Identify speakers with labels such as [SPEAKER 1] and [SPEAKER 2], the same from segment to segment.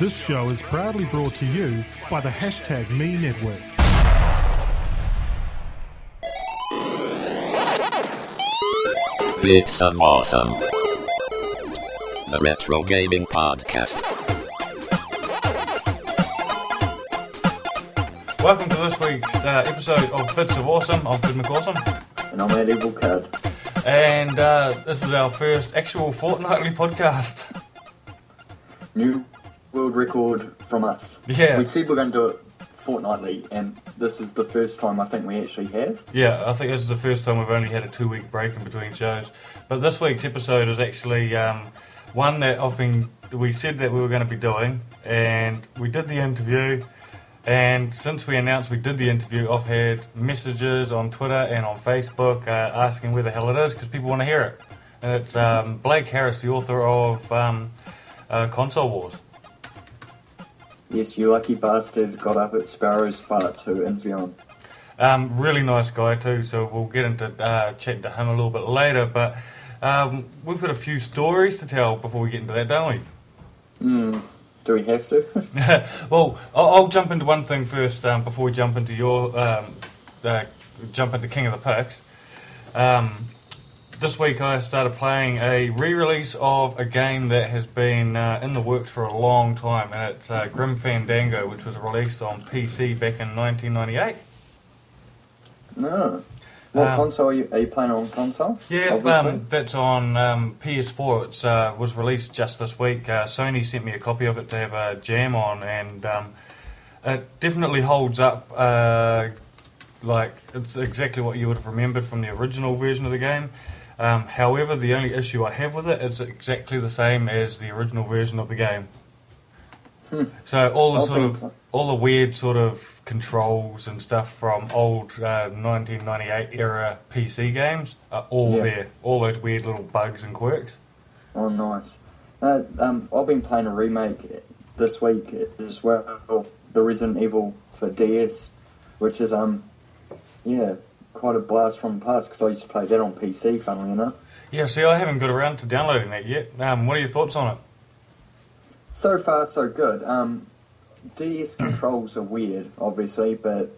[SPEAKER 1] This show is proudly brought to you by the #Me Network.
[SPEAKER 2] Bits of Awesome, the retro gaming podcast.
[SPEAKER 3] Welcome to this week's episode of Bits of Awesome. I'm Phid McAwesome.
[SPEAKER 4] And I'm that evil kid.
[SPEAKER 3] And this is our first actual fortnightly podcast.
[SPEAKER 4] New world record from us.
[SPEAKER 3] Yeah.
[SPEAKER 4] We said we're going to do it fortnightly, and this is the first time I think we actually have.
[SPEAKER 3] Yeah, I think this is the first time we've only had a 2-week break in between shows. But this week's episode is actually one that we said that we were going to be doing, and we did the interview. And since we announced we did the interview, I've had messages on Twitter and on Facebook asking where the hell it is, because people want to hear it. And it's Blake Harris, the author of Console Wars.
[SPEAKER 4] Yes, you lucky bastard got up at Sparrow's fart to interview him.
[SPEAKER 3] Really nice guy too, so we'll get into chatting to him a little bit later. But we've got a few stories to tell before we get into that, don't we?
[SPEAKER 4] Do we have to?
[SPEAKER 3] Well, I'll jump into one thing first before we jump into jump into King of the Pigs. This week I started playing a re-release of a game that has been in the works for a long time, and it's Grim Fandango, which was released on PC back in 1998.
[SPEAKER 4] No. What console are you playing on console?
[SPEAKER 3] Yeah, that's on PS4. It was released just this week. Sony sent me a copy of it to have a jam on, and it definitely holds up. Like, it's exactly what you would have remembered from the original version of the game. However, the only issue I have with it is exactly the same as the original version of the game. So all the weird sort of controls and stuff from old 1998 era PC games are all there. All those weird little bugs and quirks.
[SPEAKER 4] Oh, nice. I've been playing a remake this week as well, the Resident Evil for DS, which is quite a blast from the past, because I used to play that on PC, funnily enough.
[SPEAKER 3] Yeah, see, I haven't got around to downloading that yet. What are your thoughts on it?
[SPEAKER 4] So far, so good. DS controls are weird, obviously, but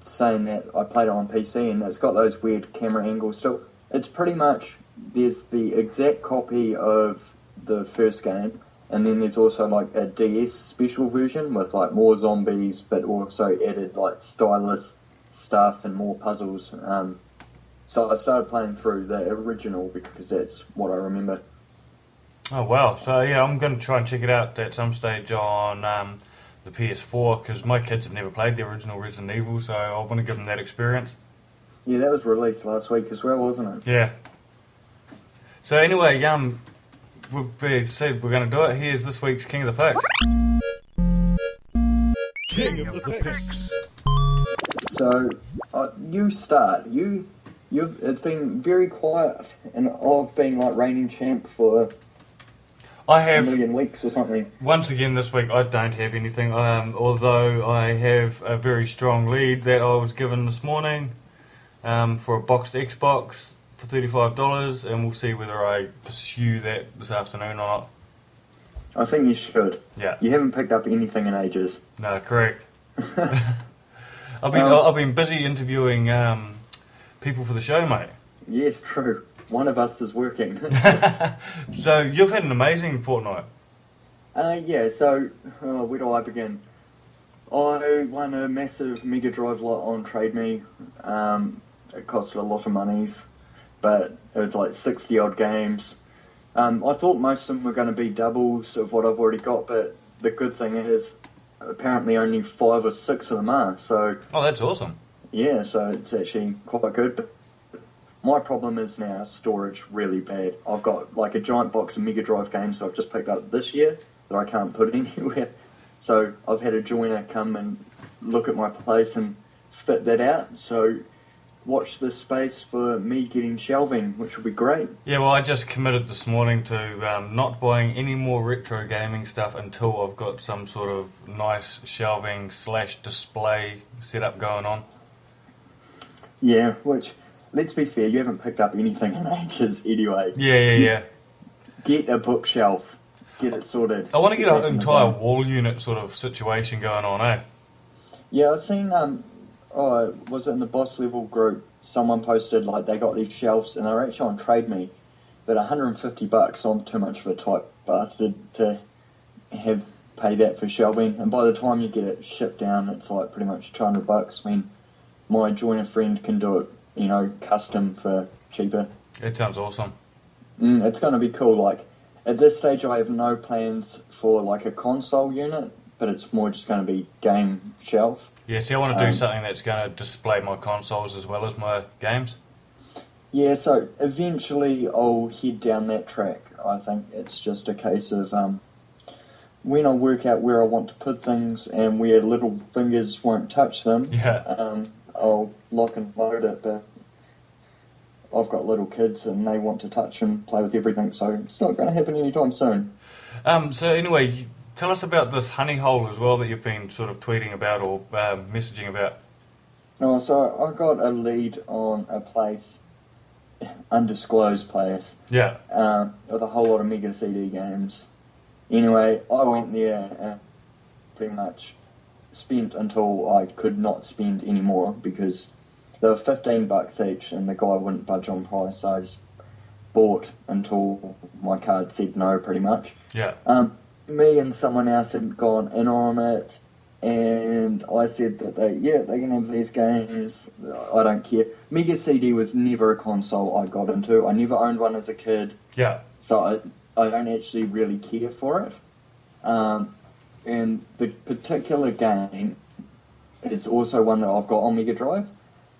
[SPEAKER 4] saying that, I played it on PC and it's got those weird camera angles. So it's pretty much, there's the exact copy of the first game, and then there's also like a DS special version with like more zombies, but also added like stylus stuff and more puzzles. So I started playing through the original because that's what I remember.
[SPEAKER 3] Oh wow! So yeah, I'm going to try and check it out at some stage on the PS4, because my kids have never played the original Resident Evil, so I want to give them that experience.
[SPEAKER 4] Yeah, that was released last week as well, wasn't it?
[SPEAKER 3] Yeah. So anyway, we said we're going to do it. Here's this week's King of the Pigs.
[SPEAKER 1] King of the Pigs.
[SPEAKER 4] So you start. It's been very quiet, and I've been like reigning champ for
[SPEAKER 3] I have,
[SPEAKER 4] a million weeks or something.
[SPEAKER 3] Once again this week I don't have anything, although I have a very strong lead that I was given this morning for a boxed Xbox for $35, and we'll see whether I pursue that this afternoon or not.
[SPEAKER 4] I think you should.
[SPEAKER 3] Yeah.
[SPEAKER 4] You haven't picked up anything in ages.
[SPEAKER 3] No, correct. I've been busy interviewing people for the show, mate.
[SPEAKER 4] Yes, true. One of us is working.
[SPEAKER 3] So you've had an amazing fortnight.
[SPEAKER 4] Yeah, so where do I begin? I won a massive Mega Drive lot on Trade Me. It costed a lot of monies, but it was like 60 odd games. I thought most of them were going to be doubles of what I've already got, but the good thing is apparently only 5 or 6 of them are. So
[SPEAKER 3] that's awesome.
[SPEAKER 4] Yeah, so it's actually quite good. But my problem is now storage really bad. I've got like a giant box of Mega Drive games that I've just picked up this year that I can't put anywhere. So I've had a joiner come and look at my place and fit that out. So watch this space for me getting shelving, which will be great.
[SPEAKER 3] Yeah, well, I just committed this morning to not buying any more retro gaming stuff until I've got some sort of nice shelving / display setup going on.
[SPEAKER 4] Yeah, which, let's be fair, you haven't picked up anything in ages anyway.
[SPEAKER 3] Yeah.
[SPEAKER 4] Get a bookshelf. get it sorted.
[SPEAKER 3] I want to get
[SPEAKER 4] back
[SPEAKER 3] an
[SPEAKER 4] in the
[SPEAKER 3] entire
[SPEAKER 4] game.
[SPEAKER 3] wall unit sort of situation going on, eh?
[SPEAKER 4] Yeah, I've seen, was it in the boss level group, someone posted, like, they got these shelves, and they were actually on Trade Me, but $150, I'm too much of a type bastard to pay that for shelving, and by the time you get it shipped down, it's like pretty much $200. I mean, my joiner friend can do it, you know, custom for cheaper.
[SPEAKER 3] It sounds awesome.
[SPEAKER 4] It's going to be cool. Like, at this stage, I have no plans for, like, a console unit, but it's more just going to be game shelf.
[SPEAKER 3] Yeah, see, I want to do something that's going to display my consoles as well as my games.
[SPEAKER 4] Yeah, so eventually I'll head down that track. I think it's just a case of when I work out where I want to put things and where little fingers won't touch them, I'll lock and load it, but I've got little kids and they want to touch and play with everything, so it's not going to happen anytime soon.
[SPEAKER 3] So anyway, tell us about this honey hole as well that you've been sort of tweeting about or messaging about.
[SPEAKER 4] Oh, so I got a lead on a place, undisclosed place, with a whole lot of Mega CD games. Anyway, I went there and pretty much spent until I could not spend anymore because they were $15 each and the guy wouldn't budge on price, so I just bought until my card said no, pretty much.
[SPEAKER 3] Yeah.
[SPEAKER 4] Me and someone else had gone in on it, and I said that they can have these games, I don't care. Mega CD was never a console I got into. I never owned one as a kid.
[SPEAKER 3] Yeah.
[SPEAKER 4] So I don't actually really care for it. And the particular game is also one that I've got on Mega Drive.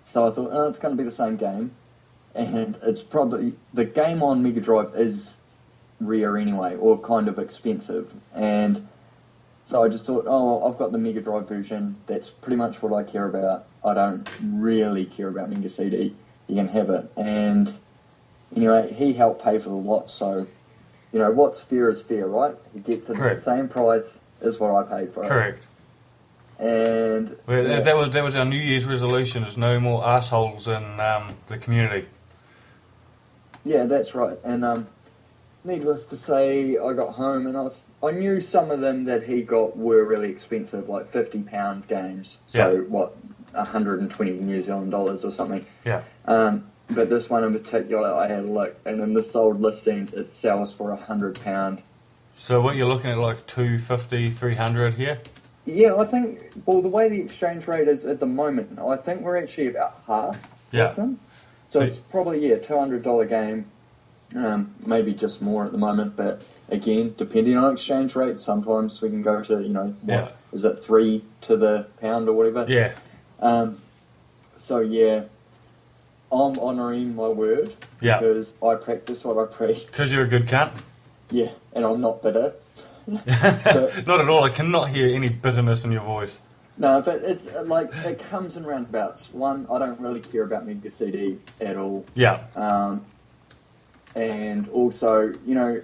[SPEAKER 4] So I thought, it's going to be the same game. And it's probably, the game on Mega Drive is rare anyway, or kind of expensive. And so I just thought, I've got the Mega Drive version. That's pretty much what I care about. I don't really care about Mega CD. You can have it. And anyway, he helped pay for the lot, so, you know, what's fair is fair, right? He gets it at the same price as what I paid for it.
[SPEAKER 3] Correct.
[SPEAKER 4] And
[SPEAKER 3] that was our New Year's resolution: is no more assholes in the community.
[SPEAKER 4] Yeah, that's right. And needless to say, I got home and I knew some of them that he got were really expensive, like £50 games. So what, 120 New Zealand dollars or something.
[SPEAKER 3] Yeah.
[SPEAKER 4] But this one in particular, I had a look, and in the sold listings, it sells for £100.
[SPEAKER 3] So what you're looking at, like 250, 300 here?
[SPEAKER 4] Yeah, I think, well, the way the exchange rate is at the moment, I think we're actually about half of them. So it's probably, $200 game, maybe just more at the moment, but again, depending on exchange rate, sometimes we can go to, is it 3 to the pound or whatever?
[SPEAKER 3] Yeah.
[SPEAKER 4] So, yeah, I'm honouring my word because I practice what I preach.
[SPEAKER 3] Because you're a good cunt?
[SPEAKER 4] Yeah, and I'm not bitter.
[SPEAKER 3] Not at all. I cannot hear any bitterness in your voice.
[SPEAKER 4] No, but it's like, it comes in roundabouts. One, I don't really care about Mega CD at all.
[SPEAKER 3] Yeah.
[SPEAKER 4] And also, you know,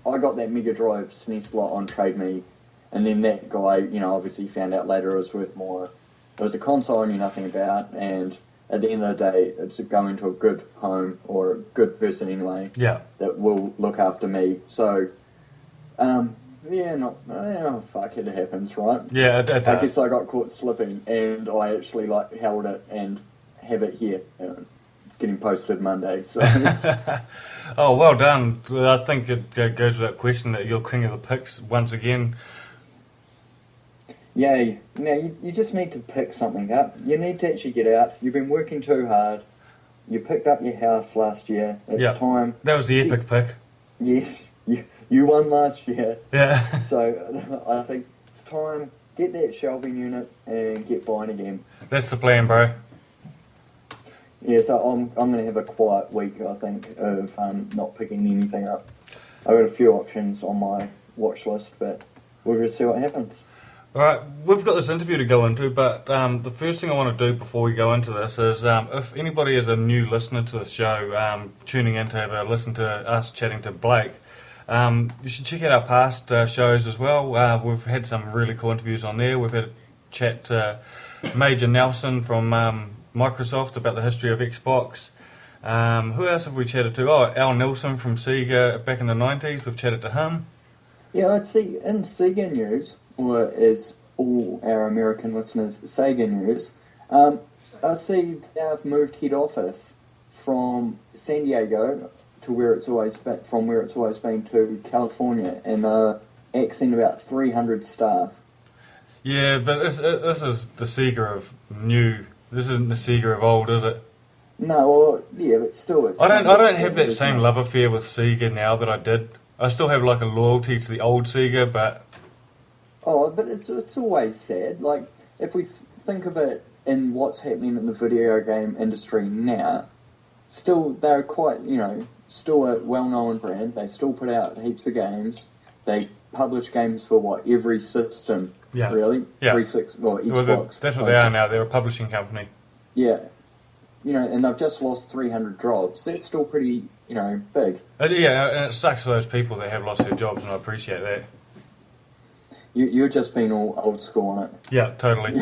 [SPEAKER 4] I got that Mega Drive SNES lot on Trade Me, and then that guy, you know, obviously found out later it was worth more. It was a console I knew nothing about, and at the end of the day, it's going to a good home, or a good person anyway, that will look after me. So, fuck it, happens, right?
[SPEAKER 3] Yeah, it does.
[SPEAKER 4] I guess I got caught slipping, and I actually, like, held it and have it here. It's getting posted Monday, so...
[SPEAKER 3] Oh, well done. I think it goes without question that you're king of the picks once again.
[SPEAKER 4] Yeah, now you just need to pick something up. You need to actually get out. You've been working too hard. You picked up your house last year. It's time.
[SPEAKER 3] That was the epic pick.
[SPEAKER 4] Yes, you won last year.
[SPEAKER 3] Yeah.
[SPEAKER 4] So I think it's time. Get that shelving unit and get buying again.
[SPEAKER 3] That's the plan, bro.
[SPEAKER 4] Yeah, so I'm going to have a quiet week, I think, of not picking anything up. I've got a few options on my watch list, but we're going to see what happens.
[SPEAKER 3] Alright, we've got this interview to go into, but the first thing I want to do before we go into this is, if anybody is a new listener to the show, tuning in to have a listen to us chatting to Blake, you should check out our past shows as well. We've had some really cool interviews on there. We've had a chat to Major Nelson from Microsoft about the history of Xbox. Who else have we chatted to? Oh, Al Nilsson from Sega back in the 90s. We've chatted to him.
[SPEAKER 4] Yeah, I'd see in Sega news, or as all our American listeners, Sega news, I see they've moved head office from San Diego to where it's always been, from where it's always been to California, and axing about 300 staff.
[SPEAKER 3] Yeah, but this is the Sega of new. This isn't the Sega of old, is it?
[SPEAKER 4] No, well, yeah, but still, it's...
[SPEAKER 3] I don't have that same love affair with Sega now that I did. I still have like a loyalty to the old Sega, but...
[SPEAKER 4] Oh, but it's always sad. Like, if we think of it in what's happening in the video game industry now, still, they're quite, still a well-known brand. They still put out heaps of games. They publish games for, every system, really?
[SPEAKER 3] Yeah.
[SPEAKER 4] Xbox.
[SPEAKER 3] Well, that's what they are now. They're a publishing company.
[SPEAKER 4] Yeah. And they've just lost 300 jobs. That's still pretty, big.
[SPEAKER 3] Yeah, and it sucks for those people that have lost their jobs, and I appreciate that.
[SPEAKER 4] You're just being all old school on it.
[SPEAKER 3] Yeah, totally.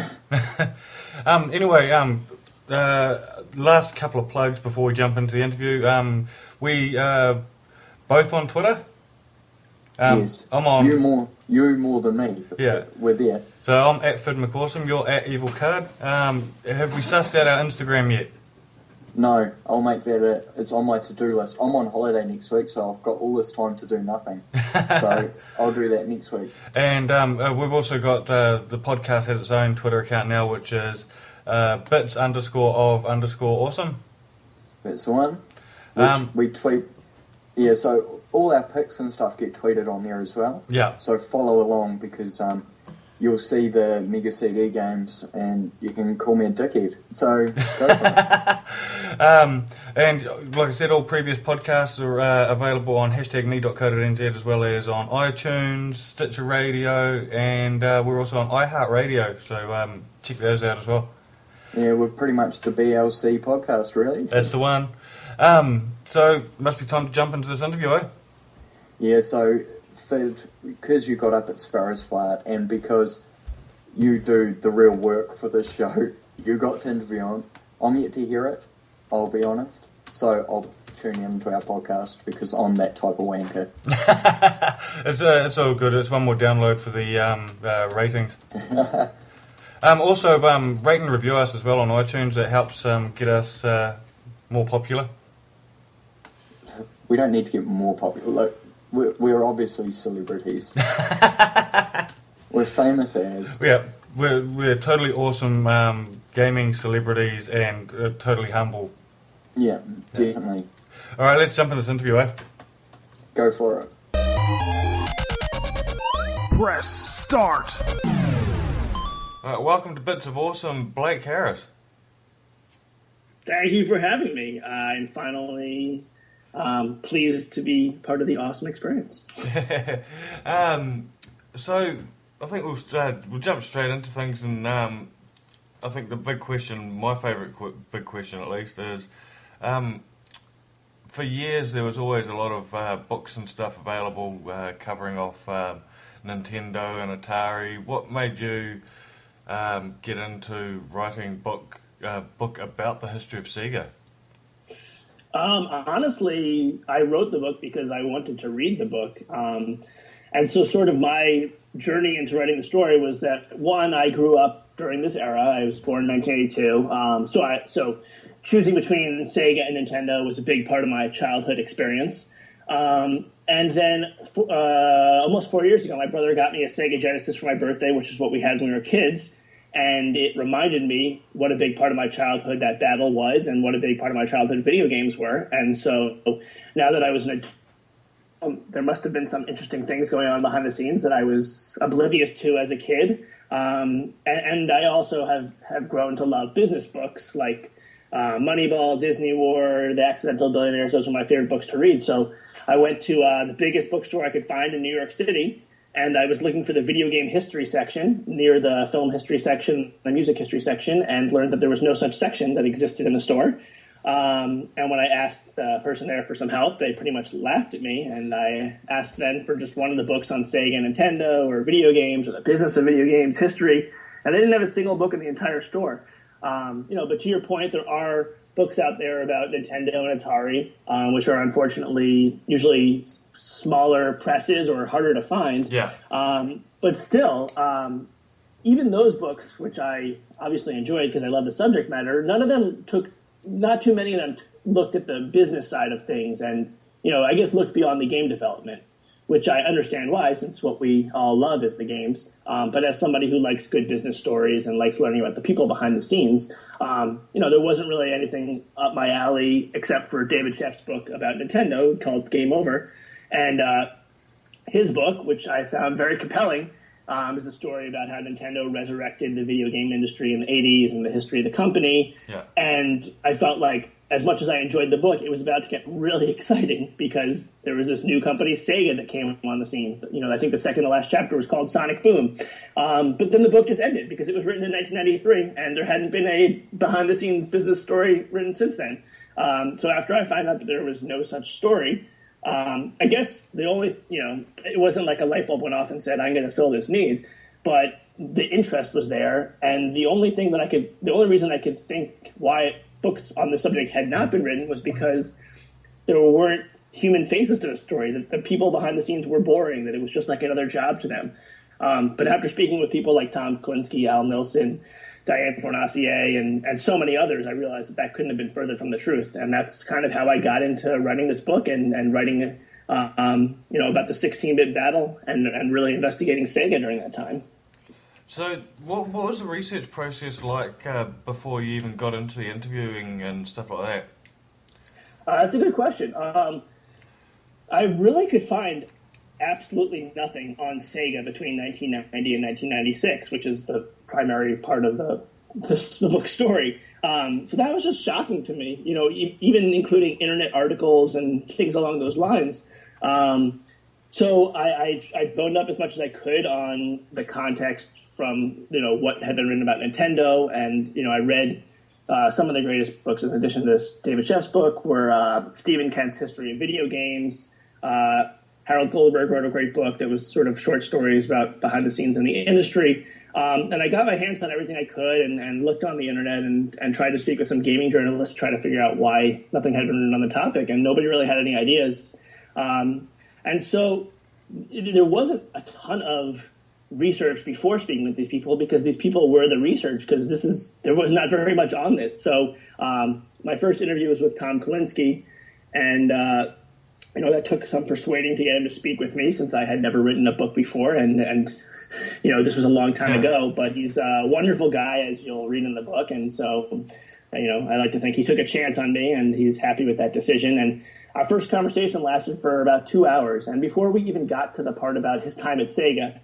[SPEAKER 3] Anyway, last couple of plugs before we jump into the interview. We both on Twitter.
[SPEAKER 4] Yes.
[SPEAKER 3] I'm on.
[SPEAKER 4] You more than me.
[SPEAKER 3] Yeah.
[SPEAKER 4] We're there.
[SPEAKER 3] So I'm at Phid McAwesome. You're at Evil Card. Have we sussed out our Instagram yet?
[SPEAKER 4] No, I'll make that it's on my to-do list. I'm on holiday next week, so I've got all this time to do nothing. So I'll do that next week. And
[SPEAKER 3] we've also got the podcast has its own Twitter account now, which is bits_of_awesome.
[SPEAKER 4] That's the one. Which we tweet. Yeah, so all our pics and stuff get tweeted on there as well.
[SPEAKER 3] Yeah.
[SPEAKER 4] So follow along because you'll see the Mega CD games and you can call me a dickhead. So go for it.
[SPEAKER 3] And like I said, all previous podcasts are available on #me.co.nz as well as on iTunes, Stitcher Radio, and we're also on iHeartRadio. So check those out as well.
[SPEAKER 4] Yeah, we're pretty much the BLC podcast, really.
[SPEAKER 3] That's the one. So must be time to jump into this interview, eh?
[SPEAKER 4] Yeah, so Phid, because you got up at Sparrow's Fire and because you do the real work for this show, you got to interview on. I'm yet to hear it, I'll be honest. So I'll tune into our podcast because I'm that type of wanker.
[SPEAKER 3] It's all good. It's one more download for the ratings. Also, rate and review us as well on iTunes. It helps get us more popular.
[SPEAKER 4] We don't need to get more popular. Look, we're obviously celebrities. We're famous as.
[SPEAKER 3] Yeah, we're totally awesome gaming celebrities and totally humble.
[SPEAKER 4] Yeah, definitely.
[SPEAKER 3] All right, let's jump in this interview, eh?
[SPEAKER 4] Go for it.
[SPEAKER 1] Press start.
[SPEAKER 3] All right, welcome to Bits of Awesome, Blake Harris.
[SPEAKER 5] Thank you for having me. I'm finally pleased to be part of the awesome experience.
[SPEAKER 3] So I think we'll jump straight into things, and I think the big question, my favourite big question at least, is for years there was always a lot of books and stuff available covering off Nintendo and Atari. What made you get into writing book about the history of Sega?
[SPEAKER 5] Honestly, I wrote the book because I wanted to read the book. And so sort of my journey into writing the story was that, one, I grew up during this era. I was born in 1982. So choosing between Sega and Nintendo was a big part of my childhood experience. And then almost 4 years ago, my brother got me a Sega Genesis for my birthday, which is what we had when we were kids. And it reminded me what a big part of my childhood that battle was and what a big part of my childhood video games were. And so now that I was an adult, there must have been some interesting things going on behind the scenes that I was oblivious to as a kid. And I also have grown to love business books like Moneyball, Disney War, The Accidental Billionaires. Those are my favorite books to read. So I went to the biggest bookstore I could find in New York City, and I was looking for the video game history section near the film history section, the music history section, and learned that there was no such section that existed in the store. And when I asked the person there for some help, they pretty much laughed at me, and I asked then for just one of the books on Sega and Nintendo or video games or the business of video games history, and they didn't have a single book in the entire store. But to your point, there are books out there about Nintendo and Atari, which are unfortunately usually smaller presses or harder to find.
[SPEAKER 3] Yeah.
[SPEAKER 5] But still, even those books, which I obviously enjoyed because I love the subject matter, not too many of them looked at the business side of things and, I guess looked beyond the game development, which I understand why, since what we all love is the games. But as somebody who likes good business stories and likes learning about the people behind the scenes, there wasn't really anything up my alley except for David Sheff's book about Nintendo called Game Over. And his book, which I found very compelling, is a story about how Nintendo resurrected the video game industry in the 80s and the history of the company.
[SPEAKER 3] Yeah.
[SPEAKER 5] And I felt like, as much as I enjoyed the book, it was about to get really exciting because there was this new company, Sega, that came on the scene. I think the second to last chapter was called Sonic Boom. But then the book just ended because it was written in 1993 and there hadn't been a behind-the-scenes business story written since then. So after I found out that there was no such story, I guess the only, it wasn't like a light bulb went off and said, I'm going to fill this need. But the interest was there. And the only reason I could think why books on the subject had not been written was because there weren't human faces to the story, that the people behind the scenes were boring, that it was just like another job to them. But after speaking with people like Tom Kalinske, Al Nilsson, Diane Fornacier, and so many others, I realized that couldn't have been further from the truth. And that's kind of how I got into writing this book and writing, about the 16-bit battle and really investigating Sega during that time.
[SPEAKER 3] So what was the research process like before you even got into the interviewing and stuff like that?
[SPEAKER 5] That's a good question. I really could find absolutely nothing on Sega between 1990 and 1996, which is the primary part of the book's story. So that was just shocking to me, even including internet articles and things along those lines. So I boned up as much as I could on the context from, what had been written about Nintendo. And, I read some of the greatest books in addition to this David Sheff's book were Stephen Kent's History of Video Games. Harold Goldberg wrote a great book that was sort of short stories about behind the scenes in the industry. And I got my hands on everything I could and looked on the internet and tried to speak with some gaming journalists to try to figure out why nothing had been written on the topic. And nobody really had any ideas. And so there wasn't a ton of research before speaking with these people because these people were the research because there was not very much on it. So my first interview was with Tom Kalinske, and that took some persuading to get him to speak with me since I had never written a book before, and this was a long time ago. But he's a wonderful guy, as you'll read in the book, and so I like to think he took a chance on me, and he's happy with that decision. And our first conversation lasted for about 2 hours, and before we even got to the part about his time at Sega,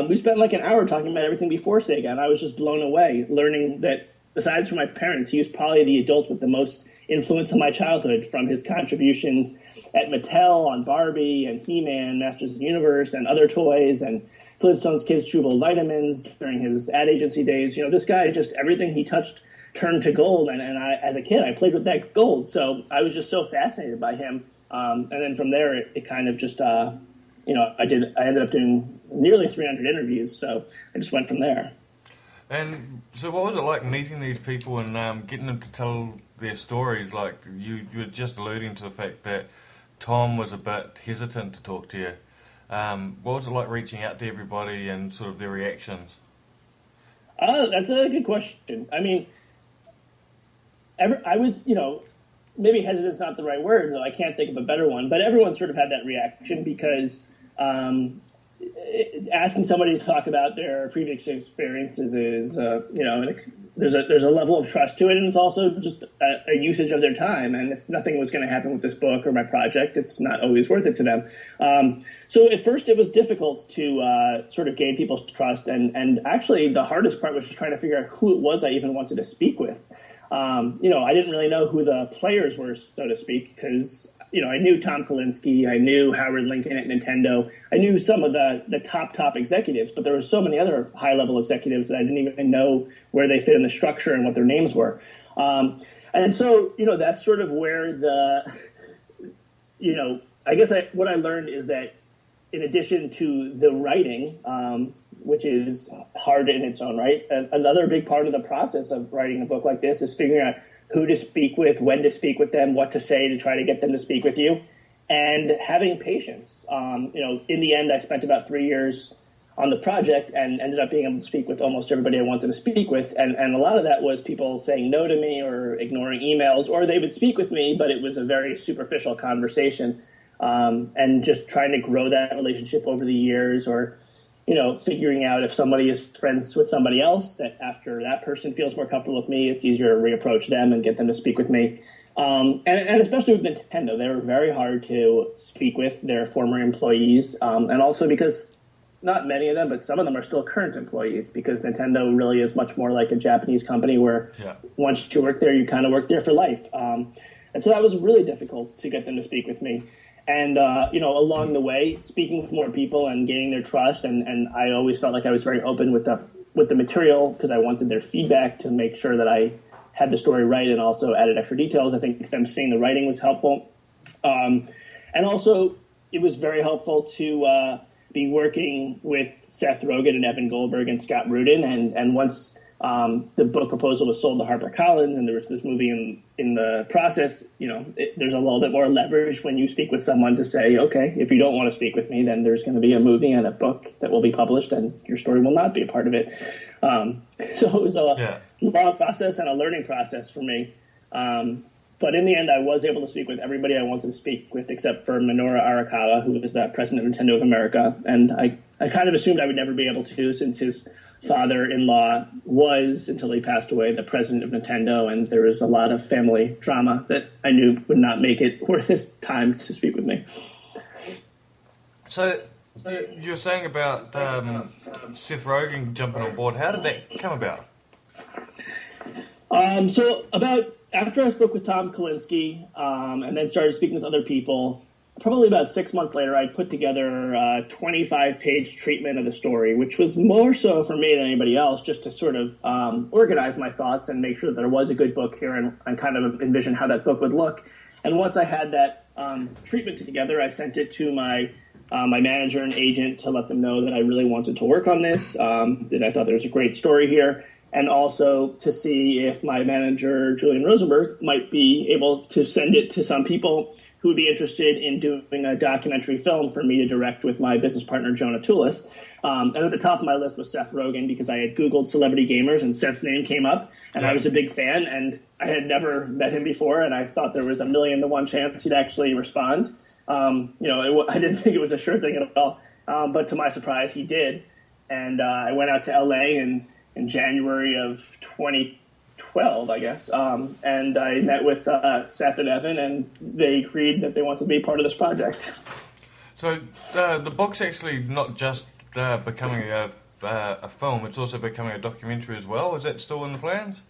[SPEAKER 5] we spent like an hour talking about everything before Sega, and I was just blown away, learning that besides from my parents, he was probably the adult with the most influence on my childhood, from his contributions at Mattel on Barbie and He-Man, Masters of the Universe, and other toys, and Flintstones Kids Jubal Vitamins during his ad agency days. This guy, just everything he touched turned to gold, and I, as a kid, I played with that gold. So I was just so fascinated by him. And then from there, it kind of just, I ended up doing nearly 300 interviews. So I just went from there.
[SPEAKER 3] And so what was it like meeting these people and getting them to tell their stories? Like you were just alluding to the fact that Tom was a bit hesitant to talk to you. What was it like reaching out to everybody and sort of their reactions?
[SPEAKER 5] That's a good question. I mean, I was, maybe hesitant is not the right word, though I can't think of a better one, but everyone sort of had that reaction because asking somebody to talk about their previous experiences is, there's a level of trust to it, and it's also just a usage of their time. And if nothing was going to happen with this book or my project, it's not always worth it to them. So at first it was difficult to sort of gain people's trust, and actually the hardest part was just trying to figure out who it was I even wanted to speak with. I didn't really know who the players were, so to speak, because I knew Tom Kalinske, I knew Howard Lincoln at Nintendo, I knew some of the top executives, but there were so many other high-level executives that I didn't even know where they fit in the structure and what their names were. And so, that's sort of where I guess what I learned is that in addition to the writing, which is hard in its own right, another big part of the process of writing a book like this is figuring out who to speak with, when to speak with them, what to say to try to get them to speak with you. and having patience. In the end, I spent about 3 years on the project and ended up being able to speak with almost everybody I wanted to speak with. And a lot of that was people saying no to me or ignoring emails, or they would speak with me, but it was a very superficial conversation. And just trying to grow that relationship over the years, or, figuring out if somebody is friends with somebody else, that after that person feels more comfortable with me, it's easier to reapproach them and get them to speak with me. And especially with Nintendo, they were very hard to speak with, their former employees, and also because not many of them, but some of them are still current employees, because Nintendo really is much more like a Japanese company where once you work there, you kind of work there for life. And so that was really difficult to get them to speak with me. And, along the way, speaking with more people and gaining their trust, and I always felt like I was very open with the material because I wanted their feedback to make sure that I had the story right and also added extra details. I think them seeing the writing was helpful. And also, it was very helpful to be working with Seth Rogen and Evan Goldberg and Scott Rudin. And once the book proposal was sold to HarperCollins and there was this movie in the process, there's a little bit more leverage when you speak with someone to say, okay, if you don't want to speak with me, then there's going to be a movie and a book that will be published and your story will not be a part of it. So it was a long process and a learning process for me. But in the end, I was able to speak with everybody I wanted to speak with, except for Minoru Arakawa, who was the president of Nintendo of America. And I kind of assumed I would never be able to, since his father-in-law was, until he passed away, the president of Nintendo. And there was a lot of family drama that I knew would not make it worth his time to speak with me.
[SPEAKER 3] So you were saying about Seth Rogen jumping on board. How did that come about?
[SPEAKER 5] After I spoke with Tom Kalinske and then started speaking with other people, probably about 6 months later, I put together a 25-page treatment of the story, which was more so for me than anybody else, just to sort of organize my thoughts and make sure that there was a good book here and kind of envision how that book would look. And once I had that treatment together, I sent it to my manager and agent to let them know that I really wanted to work on this, that I thought there was a great story here. And also to see if my manager, Julian Rosenberg, might be able to send it to some people who would be interested in doing a documentary film for me to direct with my business partner, Jonah Tulis. And at the top of my list was Seth Rogen, because I had Googled celebrity gamers and Seth's name came up, and I was a big fan, and I had never met him before, and I thought there was 1,000,000 to 1 chance he'd actually respond. I didn't think it was a sure thing at all, but to my surprise, he did. And I went out to L.A. in January of 2012, I guess, and I met with Seth and Evan, and they agreed that they wanted to be part of this project. So
[SPEAKER 3] the book's actually not just becoming a film, it's also becoming a documentary as well. Is that still in the plans?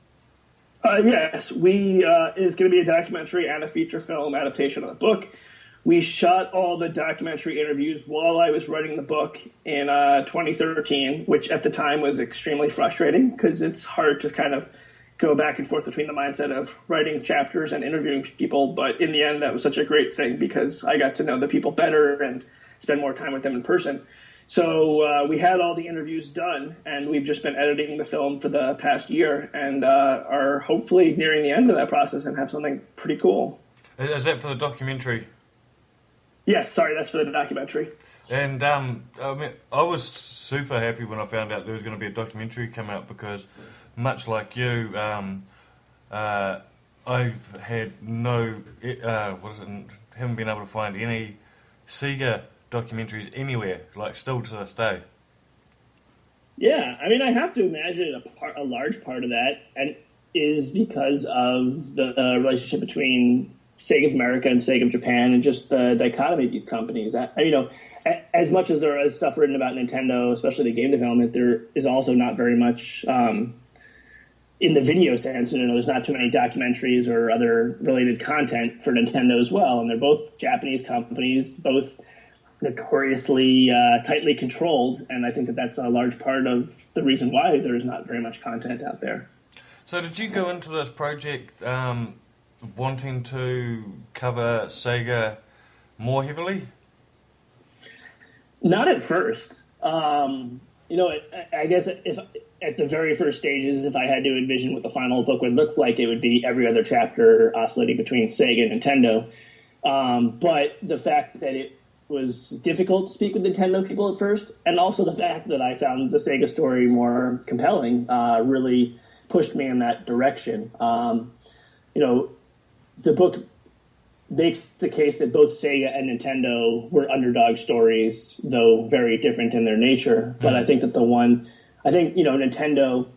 [SPEAKER 5] Yes, it's going to be a documentary and a feature film adaptation of the book. We shot all the documentary interviews while I was writing the book in 2013, which at the time was extremely frustrating because it's hard to kind of go back and forth between the mindset of writing chapters and interviewing people. But in the end, that was such a great thing because I got to know the people better and spend more time with them in person. So we had all the interviews done, and we've just been editing the film for the past year and are hopefully nearing the end of that process and have something pretty cool.
[SPEAKER 3] Is that for the documentary?
[SPEAKER 5] Yes, sorry, that's for the documentary.
[SPEAKER 3] And I was super happy when I found out there was going to be a documentary come out because, much like you, I've had haven't been able to find any Sega documentaries anywhere, like still to this day.
[SPEAKER 5] Yeah, I mean, I have to imagine a large part of that and is because of the relationship between Sega of America and Sega of Japan, and just the dichotomy of these companies. As much as there is stuff written about Nintendo, especially the game development, there is also not very much in the video sense. There's not too many documentaries or other related content for Nintendo as well. And they're both Japanese companies, both notoriously tightly controlled. And I think that that's a large part of the reason why there is not very much content out there.
[SPEAKER 3] So did you go into this project wanting to cover Sega more heavily?
[SPEAKER 5] Not at first. I guess if at the very first stages, if I had to envision what the final book would look like, it would be every other chapter oscillating between Sega and Nintendo. But the fact that it was difficult to speak with Nintendo people at first, and also the fact that I found the Sega story more compelling, really pushed me in that direction. The book makes the case that both Sega and Nintendo were underdog stories, though very different in their nature. But I think that Nintendo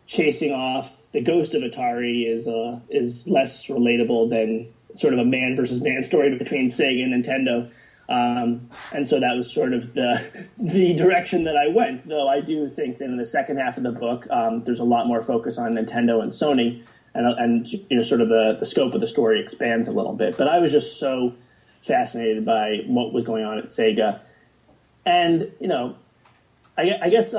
[SPEAKER 5] chasing off the ghost of Atari is less relatable than sort of a man versus man story between Sega and Nintendo. And so that was sort of the direction that I went, though I do think that in the second half of the book, there's a lot more focus on Nintendo and Sony, and sort of the scope of the story expands a little bit. But I was just so fascinated by what was going on at Sega. And, I guess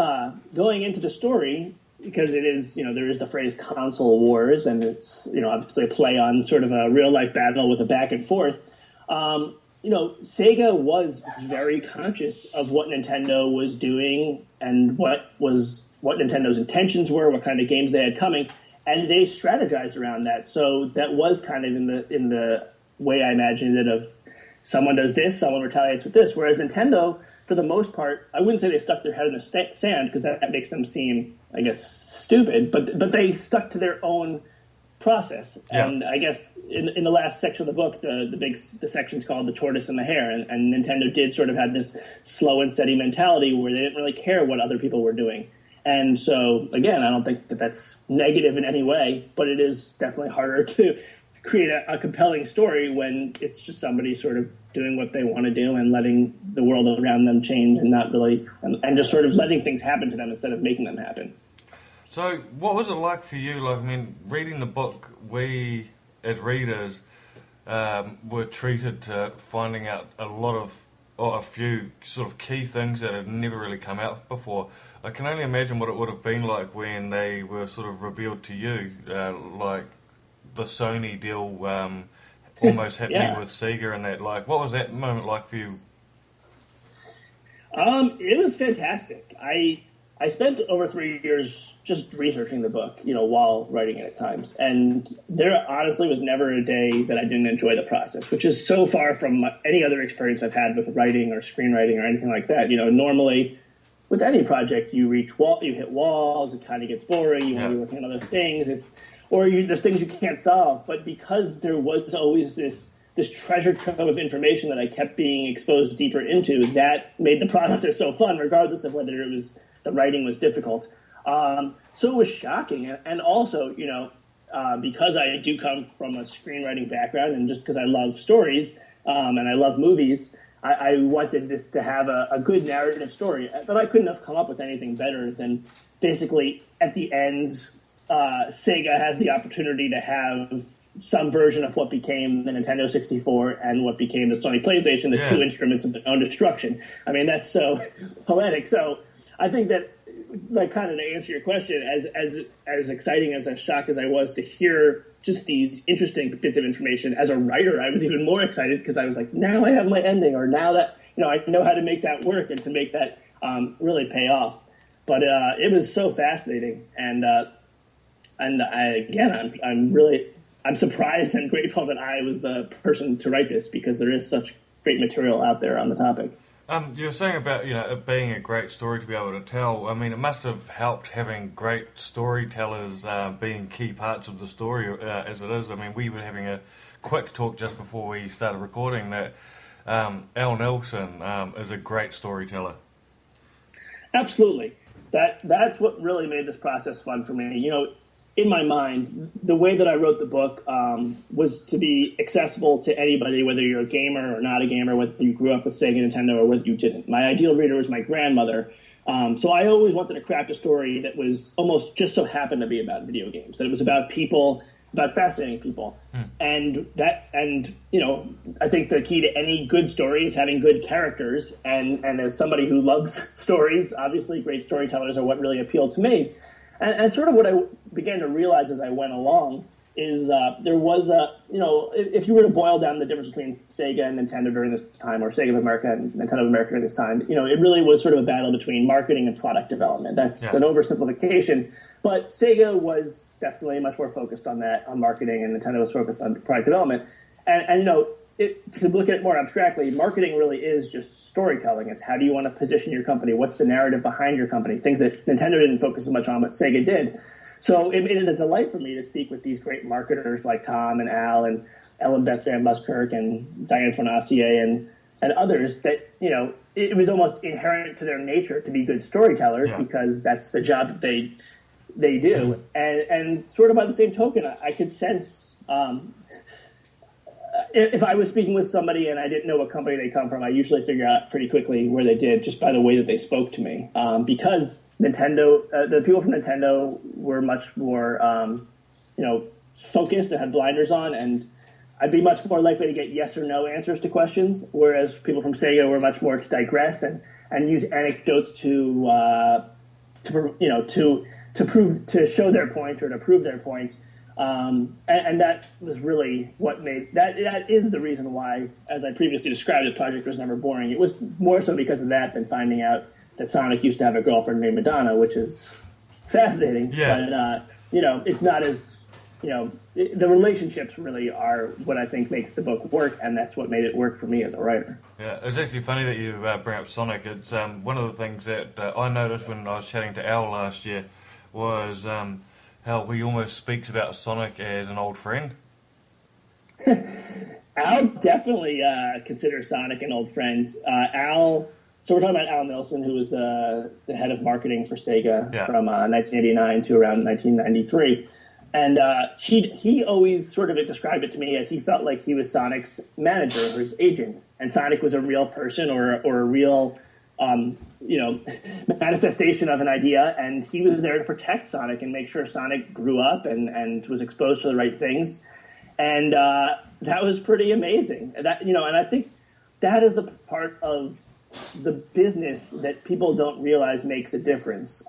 [SPEAKER 5] going into the story, because it is, there is the phrase console wars, and it's, obviously a play on sort of a real-life battle with a back and forth. Sega was very conscious of what Nintendo was doing and what Nintendo's intentions were, what kind of games they had coming, and they strategized around that. So that was kind of in the way I imagined it of someone does this, someone retaliates with this. Whereas Nintendo, for the most part, I wouldn't say they stuck their head in the sand because that makes them seem, I guess, stupid. But they stuck to their own process. Yeah. And I guess in the last section of the book, the section's called The Tortoise and the Hare, and Nintendo did sort of have this slow and steady mentality where they didn't really care what other people were doing. And so, again, I don't think that that's negative in any way, but it is definitely harder to create a compelling story when it's just somebody sort of doing what they want to do and letting the world around them change and not really, and just sort of letting things happen to them instead of making them happen.
[SPEAKER 3] So, what was it like for you? Reading the book, we, as readers, were treated to finding out a few sort of key things that had never really come out before. I can only imagine what it would have been like when they were sort of revealed to you, like the Sony deal almost happening with Sega and that. What was that moment like for you?
[SPEAKER 5] It was fantastic. I spent over 3 years just researching the book, while writing it at times. And there honestly was never a day that I didn't enjoy the process, which is so far from any other experience I've had with writing or screenwriting or anything like that. Normally with any project, you hit walls, it kind of gets boring, you want to be working on other things, there's things you can't solve. But because there was always this treasure trove of information that I kept being exposed deeper into, that made the process so fun, regardless of whether the writing was difficult. So it was shocking. And also, because I do come from a screenwriting background and just because I love stories and I love movies, I wanted this to have a good narrative story. But I couldn't have come up with anything better than basically at the end, Sega has the opportunity to have some version of what became the Nintendo 64 and what became the Sony PlayStation, the two instruments of their own destruction. I mean, that's so poetic. So I think that, kind of to answer your question, as exciting as a shock as I was to hear just these interesting bits of information, as a writer, I was even more excited because I was like, now I have my ending, or now that, I know how to make that work and to make that really pay off. But it was so fascinating. I'm surprised and grateful that I was the person to write this because there is such great material out there on the topic.
[SPEAKER 3] You were saying about, it being a great story to be able to tell. I mean, it must have helped having great storytellers being key parts of the story as it is. I mean, we were having a quick talk just before we started recording that Al Nelson is a great storyteller.
[SPEAKER 5] Absolutely. That's what really made this process fun for me. In my mind, the way that I wrote the book was to be accessible to anybody, whether you're a gamer or not a gamer, whether you grew up with Sega, Nintendo, or whether you didn't. My ideal reader was my grandmother. So I always wanted to craft a story that was almost just so happened to be about video games, that it was about people, about fascinating people. And I think the key to any good story is having good characters. And as somebody who loves stories, obviously great storytellers are what really appeal to me. And sort of what I began to realize as I went along is there was if you were to boil down the difference between Sega and Nintendo during this time, or Sega of America and Nintendo of America during this time, it really was sort of a battle between marketing and product development. That's an oversimplification, but Sega was definitely much more focused on marketing, and Nintendo was focused on product development. And to look at it more abstractly, marketing really is just storytelling. It's how do you want to position your company? What's the narrative behind your company? Things that Nintendo didn't focus as much on, but Sega did. So it made it a delight for me to speak with these great marketers like Tom and Al and Ellen Beth Van Buskirk and Diane Fonacier and others that, it was almost inherent to their nature to be good storytellers because that's the job that they do. And sort of by the same token, I could sense if I was speaking with somebody and I didn't know what company they come from, I usually figure out pretty quickly where they did just by the way that they spoke to me. Because Nintendo, the people from Nintendo were much more, focused and had blinders on, and I'd be much more likely to get yes or no answers to questions, whereas people from Sega were much more to digress and use anecdotes to show their point or to prove their point. And that was really what made that is the reason why, as I previously described, the project was never boring. It was more so because of that than finding out that Sonic used to have a girlfriend named Madonna, which is fascinating.
[SPEAKER 3] Yeah.
[SPEAKER 5] But it's not as the relationships really are what I think makes the book work, and that's what made it work for me as a writer.
[SPEAKER 3] Yeah, it's actually funny that you bring up Sonic. It's one of the things that I noticed when I was chatting to Al last year was how he almost speaks about Sonic as an old friend.
[SPEAKER 5] Al definitely considers Sonic an old friend. So we're talking about Al Nilsson, who was the head of marketing for Sega from 1989 to around 1993. And he always sort of described it to me as he felt like he was Sonic's manager or his agent, and Sonic was a real person or a real manifestation of an idea, and he was there to protect Sonic and make sure Sonic grew up and was exposed to the right things, and that was pretty amazing. And I think that is the part of the business that people don't realize makes a difference.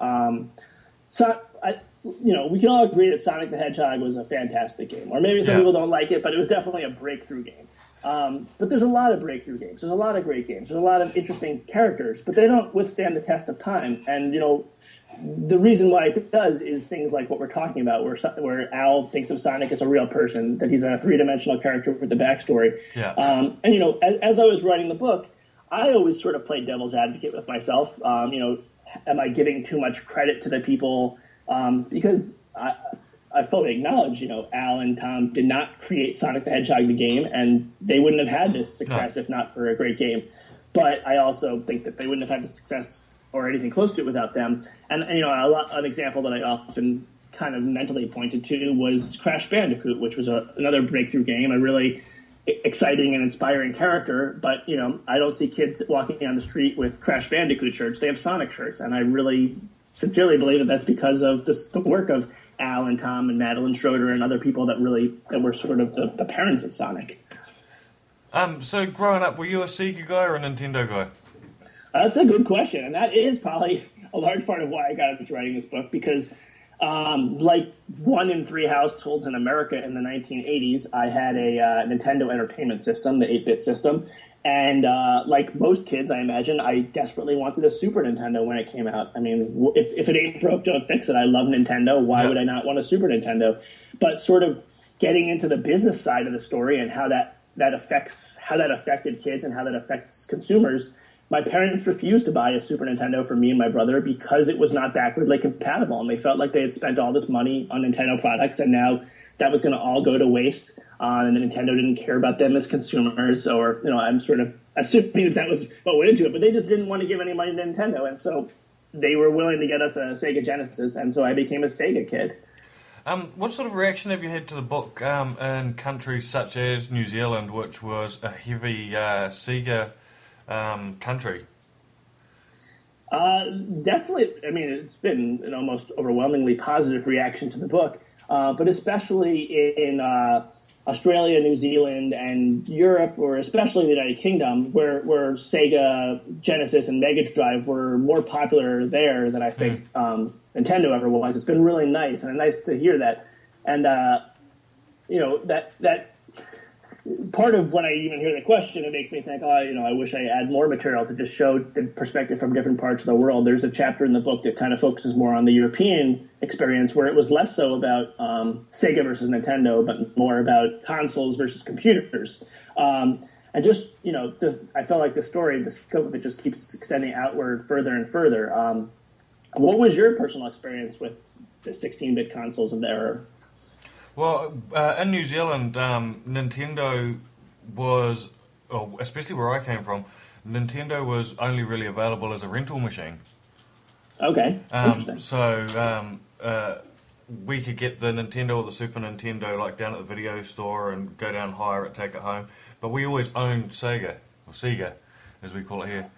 [SPEAKER 5] We can all agree that Sonic the Hedgehog was a fantastic game. Or maybe some people don't like it, but it was definitely a breakthrough game. But there's a lot of breakthrough games. There's a lot of great games. There's a lot of interesting characters, but they don't withstand the test of time. And, the reason why it does is things like what we're talking about, where Al thinks of Sonic as a real person, that he's a three-dimensional character with a backstory.
[SPEAKER 3] Yeah.
[SPEAKER 5] As I was writing the book, I always sort of played devil's advocate with myself. Am I giving too much credit to the people? Because I fully acknowledge, Al and Tom did not create Sonic the Hedgehog the game, and they wouldn't have had this success if not for a great game. But I also think that they wouldn't have had the success or anything close to it without them. And an example that I often kind of mentally pointed to was Crash Bandicoot, which was another breakthrough game, a really exciting and inspiring character. But, I don't see kids walking down the street with Crash Bandicoot shirts. They have Sonic shirts, and I really sincerely believe that that's because of the work of Al and Tom and Madeline Schroeder and other people that were sort of the parents of Sonic.
[SPEAKER 3] So growing up, were you a Sega guy or a Nintendo guy?
[SPEAKER 5] That's a good question, and that is probably a large part of why I got into writing this book, because like 1 in 3 households in America in the 1980s, I had a Nintendo Entertainment System, the 8-bit system. And like most kids, I imagine, I desperately wanted a Super Nintendo when it came out. I mean, if it ain't broke, don't fix it. I love Nintendo. Why would I not want a Super Nintendo? But sort of getting into the business side of the story and how that affected kids and how that affects consumers, my parents refused to buy a Super Nintendo for me and my brother because it was not backwardly compatible. And they felt like they had spent all this money on Nintendo products, and now that was going to all go to waste. And Nintendo didn't care about them as consumers, or, I'm sort of assuming that was what went into it, but they just didn't want to give any money to Nintendo. And so they were willing to get us a Sega Genesis, and so I became a Sega kid.
[SPEAKER 3] What sort of reaction have you had to the book in countries such as New Zealand, which was a heavy Sega country?
[SPEAKER 5] Definitely. I mean, it's been an almost overwhelmingly positive reaction to the book, but especially in Australia, New Zealand, and Europe, or especially the United Kingdom, where Sega, Genesis, and Mega Drive were more popular there than I think Nintendo ever was. It's been really nice, and nice to hear that. And that part of when I even hear the question, it makes me think, I wish I had more material to just show the perspective from different parts of the world. There's a chapter in the book that kind of focuses more on the European experience, where it was less so about Sega versus Nintendo, but more about consoles versus computers. And just, I felt like the story, the scope of it just keeps extending outward further and further. What was your personal experience with the 16-bit consoles of the era?
[SPEAKER 3] Well, in New Zealand, Nintendo was, especially where I came from, Nintendo was only really available as a rental machine.
[SPEAKER 5] Okay, interesting.
[SPEAKER 3] So we could get the Nintendo or the Super Nintendo like down at the video store and go down, hire it, take it home. But we always owned Sega, or Sega, as we call it here.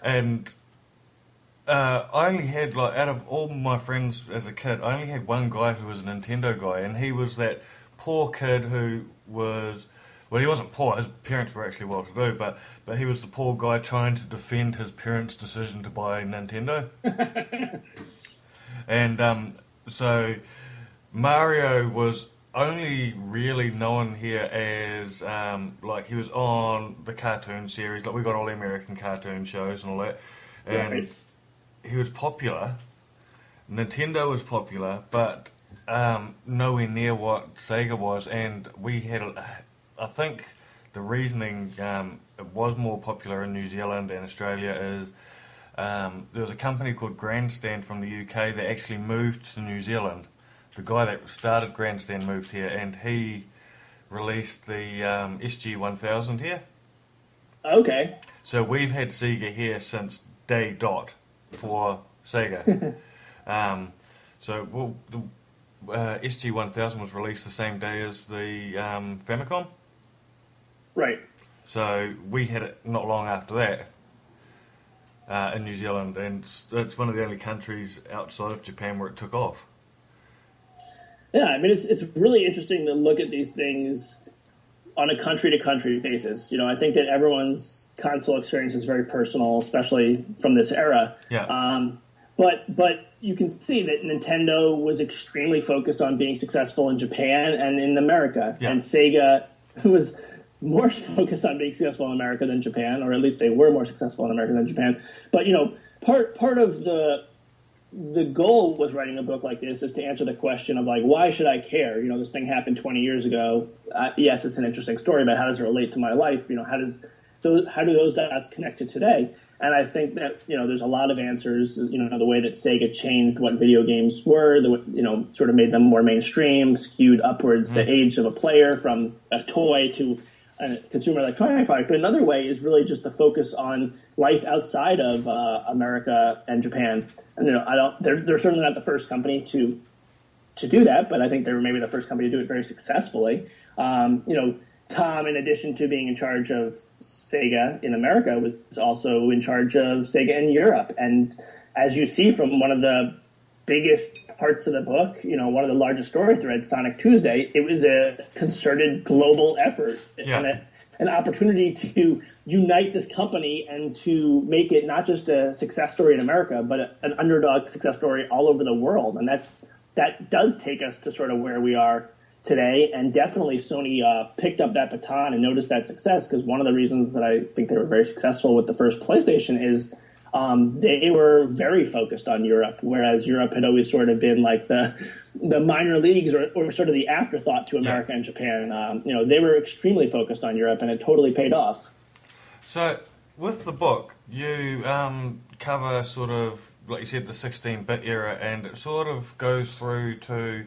[SPEAKER 3] And I only had, like, out of all my friends as a kid, I only had one guy who was a Nintendo guy, and he was that poor kid who was, well, he wasn't poor, his parents were actually well-to-do, but he was the poor guy trying to defend his parents' decision to buy a Nintendo. And so Mario was only really known here as, like, he was on the cartoon series, like, we got all the American cartoon shows and all that, and
[SPEAKER 5] Right.
[SPEAKER 3] he was popular. Nintendo was popular, but nowhere near what Sega was, and we had, I think the reasoning it was more popular in New Zealand and Australia is there was a company called Grandstand from the UK that actually moved to New Zealand. The guy that started Grandstand moved here, and he released the SG-1000 here.
[SPEAKER 5] Okay.
[SPEAKER 3] So we've had Sega here since day dot for Sega. The SG-1000 was released the same day as the Famicom.
[SPEAKER 5] Right.
[SPEAKER 3] So we had it not long after that in New Zealand, and it's one of the only countries outside of Japan where it took off.
[SPEAKER 5] Yeah, I mean, it's really interesting to look at these things on a country-to-country basis. I think that everyone's console experience is very personal, especially from this era.
[SPEAKER 3] Yeah.
[SPEAKER 5] But you can see that Nintendo was extremely focused on being successful in Japan and in America.
[SPEAKER 3] Yeah.
[SPEAKER 5] And Sega was more focused on being successful in America than Japan, or at least they were more successful in America than Japan. But, part of the goal with writing a book like this is to answer the question of, like, why should I care? This thing happened 20 years ago. Yes, it's an interesting story, but how does it relate to my life? How do those dots connect to today? And I think that, there's a lot of answers, the way that Sega changed what video games were, sort of made them more mainstream, skewed upwards the age of a player from a toy to a consumer electronic product. But another way is really just to focus on life outside of America and Japan. And they're certainly not the first company to do that, but I think they were maybe the first company to do it very successfully. Tom, in addition to being in charge of Sega in America, was also in charge of Sega in Europe. And as you see from one of the biggest parts of the book, one of the largest story threads, Sonic Tuesday, it was a concerted global effort.
[SPEAKER 3] Yeah.
[SPEAKER 5] And an opportunity to unite this company and to make it not just a success story in America, but an underdog success story all over the world. And that does take us to sort of where we are today. And definitely Sony picked up that baton and noticed that success, because one of the reasons that I think they were very successful with the first PlayStation is they were very focused on Europe, whereas Europe had always sort of been like the minor leagues or sort of the afterthought to America and Japan. They were extremely focused on Europe, and it totally paid off. So
[SPEAKER 3] with the book, you cover sort of, like you said, the 16-bit era, and it sort of goes through to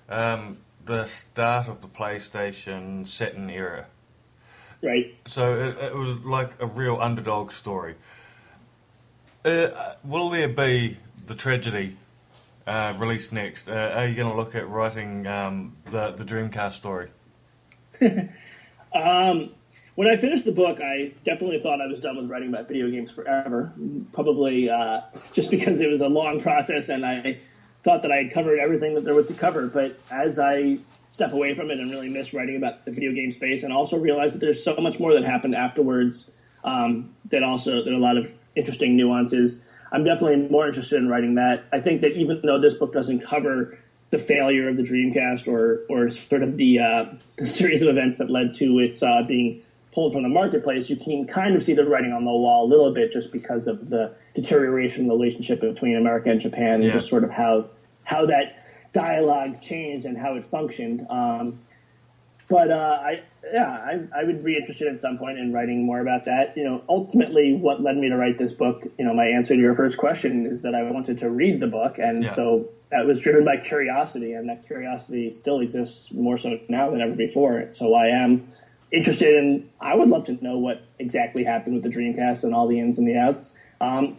[SPEAKER 3] the start of the PlayStation Saturn era.
[SPEAKER 5] Right.
[SPEAKER 3] So it was like a real underdog story. Will there be the tragedy released next? Are you going to look at writing the Dreamcast story?
[SPEAKER 5] When I finished the book, I definitely thought I was done with writing about video games forever. Probably just because it was a long process, and I thought that I had covered everything that there was to cover. But as I step away from it and really miss writing about the video game space, and also realize that there's so much more that happened afterwards, there are a lot of interesting nuances. I'm definitely more interested in writing that. I think that even though this book doesn't cover the failure of the Dreamcast or sort of the series of events that led to its being pulled from the marketplace, you can kind of see the writing on the wall a little bit, just because of the deterioration in the relationship between America and Japan, and just sort of how that dialogue changed and how it functioned. But I would be interested at some point in writing more about that. Ultimately, what led me to write this book, my answer to your first question is that I wanted to read the book, and so that was driven by curiosity, and that curiosity still exists more so now than ever before. So I am interested in. I would love to know what exactly happened with the Dreamcast and all the ins and the outs,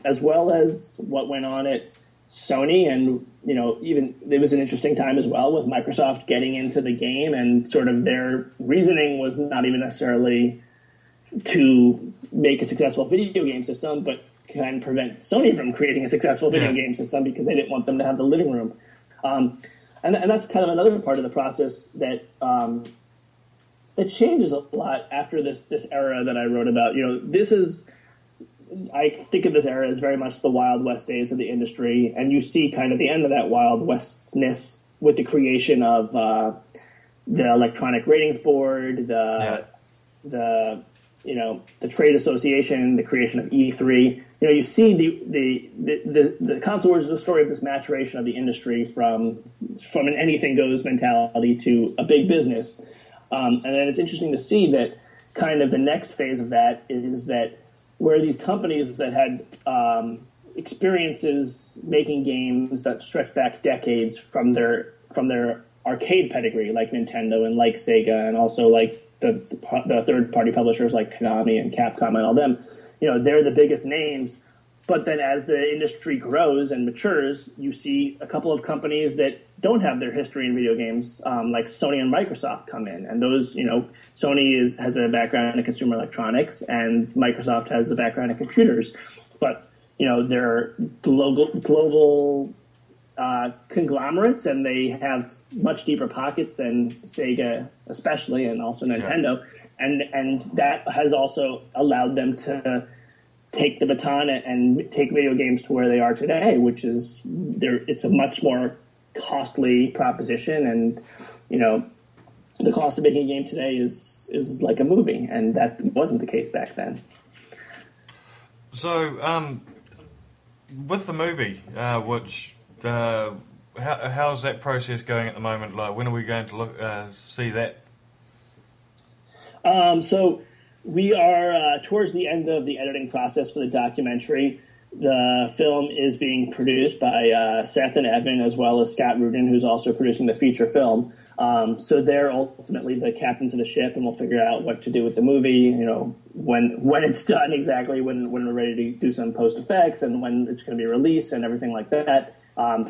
[SPEAKER 5] as well as what went on at Sony, and even it was an interesting time as well with Microsoft getting into the game, and sort of their reasoning was not even necessarily to make a successful video game system, but can prevent Sony from creating a successful video game system because they didn't want them to have the living room. And that's kind of another part of the process that that changes a lot after this era that I wrote about. I think of this era as very much the Wild West days of the industry, and you see kind of the end of that Wild Westness with the creation of the Electronic Ratings Board, the trade association, the creation of E3. You see the console wars is a story of this maturation of the industry from an anything goes mentality to a big business, and then it's interesting to see that kind of the next phase of that is that where these companies that had experiences making games that stretch back decades from their arcade pedigree, like Nintendo and like Sega, and also like the third-party publishers like Konami and Capcom and all them, they're the biggest names. But then as the industry grows and matures, you see a couple of companies that don't have their history in video games, like Sony and Microsoft come in. And those, Sony has a background in consumer electronics, and Microsoft has a background in computers. But, they're global conglomerates, and they have much deeper pockets than Sega, especially, and also Nintendo. Yeah. And that has also allowed them to take the baton and take video games to where they are today, which is it's a much more costly proposition, and the cost of making a game today is like a movie, and that wasn't the case back then.
[SPEAKER 3] So with the movie, which how's that process going at the moment? Like, when are we going to see that?
[SPEAKER 5] So we are towards the end of the editing process for the documentary. The film is being produced by Seth and Evan, as well as Scott Rudin, who's also producing the feature film. So they're ultimately the captains of the ship, and we'll figure out what to do with the movie, when it's done exactly, when we're ready to do some post-effects, and when it's going to be released and everything like that.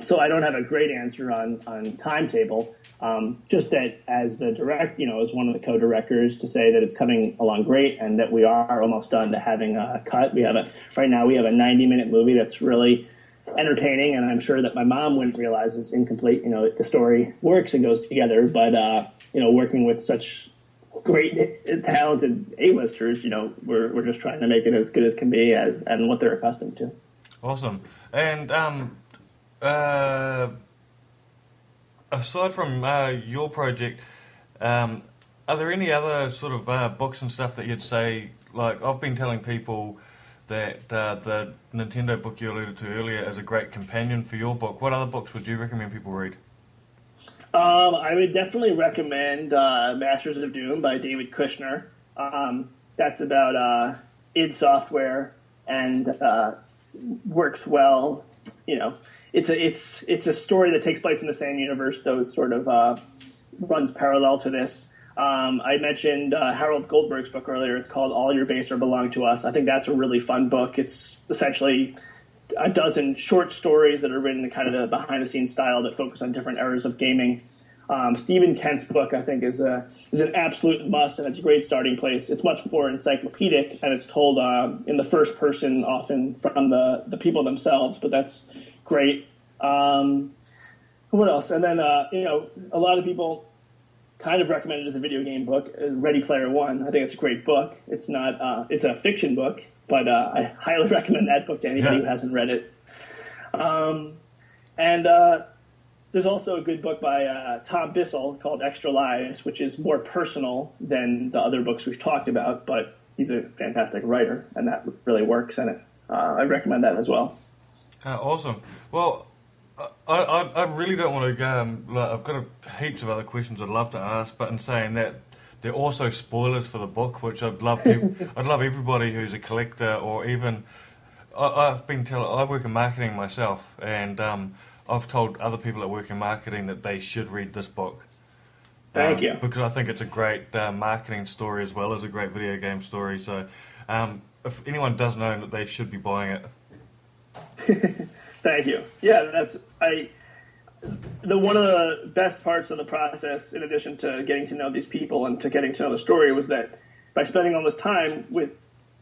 [SPEAKER 5] So I don't have a great answer on timetable. Just that as the as one of the co-directors, to say that it's coming along great and that we are almost done to having a cut. Right now we have a 90-minute movie that's really entertaining, and I'm sure that my mom wouldn't realize is incomplete. The story works and goes together, but working with such great, talented A-listers, we're just trying to make it as good as can be and what they're accustomed to.
[SPEAKER 3] Awesome. And aside from your project, are there any other sort of books and stuff that you'd say, like I've been telling people that the Nintendo book you alluded to earlier is a great companion for your book. What other books would you recommend people read?
[SPEAKER 5] I would definitely recommend Masters of Doom by David Kushner. That's about id Software and works well. It's a story that takes place in the same universe, though it sort of runs parallel to this. I mentioned Harold Goldberg's book earlier. It's called All Your Base or Belong to Us. I think that's a really fun book. It's essentially a dozen short stories that are written in kind of the behind-the-scenes style that focus on different eras of gaming. Stephen Kent's book, I think, is an absolute must, and it's a great starting place. It's much more encyclopedic, and it's told in the first person, often from the people themselves, but that's great. What else? And then, a lot of people kind of recommend it as a video game book, Ready Player One. I think it's a great book. It's not, it's a fiction book, but I highly recommend that book to anybody who hasn't read it. And there's also a good book by Tom Bissell called Extra Lives, which is more personal than the other books we've talked about, but he's a fantastic writer, and that really works in it. I recommend that as well.
[SPEAKER 3] Awesome. Well, I really don't want to go. I've got heaps of other questions I'd love to ask, but in saying that, they're also spoilers for the book, which I'd love everybody who's a collector or even I work in marketing myself, and I've told other people that work in marketing that they should read this book.
[SPEAKER 5] Thank you.
[SPEAKER 3] Because I think it's a great marketing story as well as a great video game story. So if anyone doesn't own it, they should be buying it.
[SPEAKER 5] Thank you. Yeah, one of the best parts of the process, in addition to getting to know these people and to getting to know the story, was that by spending all this time with,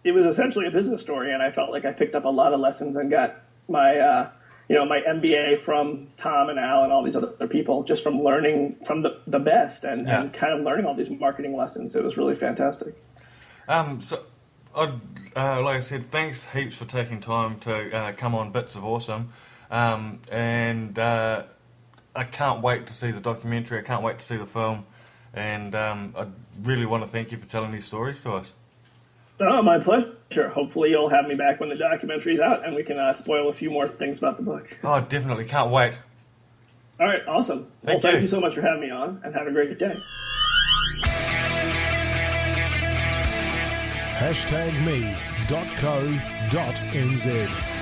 [SPEAKER 5] it was essentially a business story, and I felt like I picked up a lot of lessons and got my my MBA from Tom and Al and all these other people, just from learning from the best and kind of learning all these marketing lessons. It was really fantastic.
[SPEAKER 3] Like I said, thanks heaps for taking time to come on Bits of Awesome. And I can't wait to see the documentary. I can't wait to see the film. And I really want to thank you for telling these stories to us.
[SPEAKER 5] Oh, my pleasure. Hopefully you'll have me back when the documentary's out and we can spoil a few more things about the book.
[SPEAKER 3] Oh, definitely. Can't wait.
[SPEAKER 5] All right, awesome.
[SPEAKER 3] Thank
[SPEAKER 5] you so much for having me on, and have a great day.
[SPEAKER 1] #me.co.nz